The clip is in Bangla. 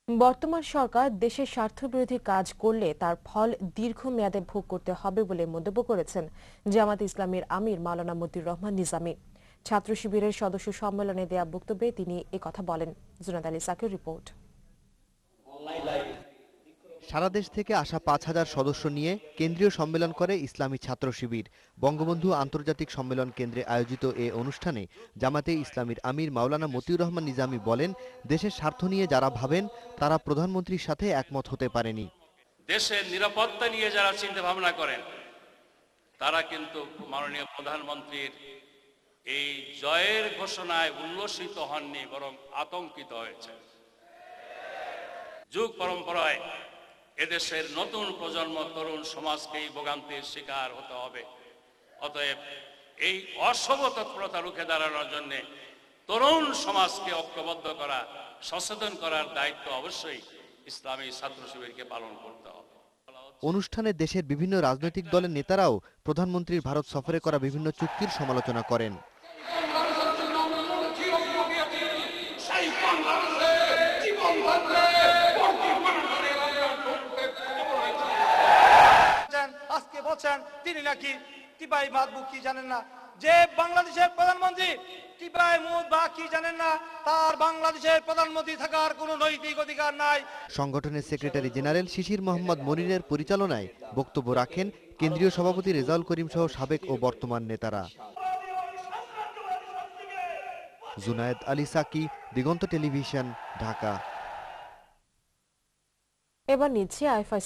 বর্তমান সরকার দেশের স্বার্থবিরোধী কাজ করলে তার ফল দীর্ঘমেয়াদে ভোগ করতে হবে বলে মন্তব্য করেছেন জামায়াতে ইসলামীর আমির মাওলানা মতিউর রহমান নিজামী। ছাত্র শিবিরের সদস্য সম্মেলনে দেয়া বক্তব্যে তিনি একথা বলেন। জুনাদ আলী সাকির রিপোর্ট। সারা দেশ থেকে আসা ৫,০০০ সদস্য নিয়ে কেন্দ্রীয় সম্মেলন করে ইসলামী ছাত্র শিবির। বঙ্গবন্ধু আন্তর্জাতিক সম্মেলন কেন্দ্রে আয়োজিত এ অনুষ্ঠানে জামায়াতে ইসলামীর আমির মাওলানা মতিউর রহমান নিজামী বলেন, দেশের স্বার্থ নিয়ে যারা ভাবেন তারা প্রধানমন্ত্রীর সাথে একমত হতে পারেনি। দেশের নিরাপত্তা নিয়ে যারা চিন্তা ভাবনা করেন তারা কিন্তু মাননীয় প্রধানমন্ত্রীর এই জয়ের ঘোষণায় উল্লসিত হননি, বরং আতঙ্কিত হয়েছে। যুগ পরম্পরায় এদেশের নতুন প্রজন্ম তরুণ সমাজকে এই ভোগান্তির শিকার হতে হবে। অতএব এই অশুভ তৎপরতা রুখে দাঁড়ানোর জন্য তরুণ সমাজকে ঐক্যবদ্ধ করা, সচেতন করার দায়িত্ব অবশ্যই ইসলামী ছাত্র শিবিরকে পালন করতে হবে। অনুষ্ঠানে দেশের বিভিন্ন রাজনৈতিক দলের নেতারাও প্রধানমন্ত্রীর ভারত সফরে করা বিভিন্ন চুক্তির সমালোচনা করেন। আজকে বলছেন তিনি নাকি টিপাই বাদবু কি জানেন না, যে বাংলাদেশের প্রধানমন্ত্রী টিপাই মুদ বা কি জানেন না, তার বাংলাদেশের প্রধানমন্ত্রী থাকার কোনো নৈতিক অধিকার নাই। সংগঠনের সেক্রেটারি জেনারেল শিশির মোহাম্মদ মনিরের পরিচালনায় বক্তব্য রাখেন কেন্দ্রীয় সভাপতি রেজাউল করিম সহ সাবেক ও বর্তমান নেতারা। জুনায়েদ আলী সাকি, দিগন্ত টেলিভিশন, ঢাকা। এবার নিচ্ছে আইফা।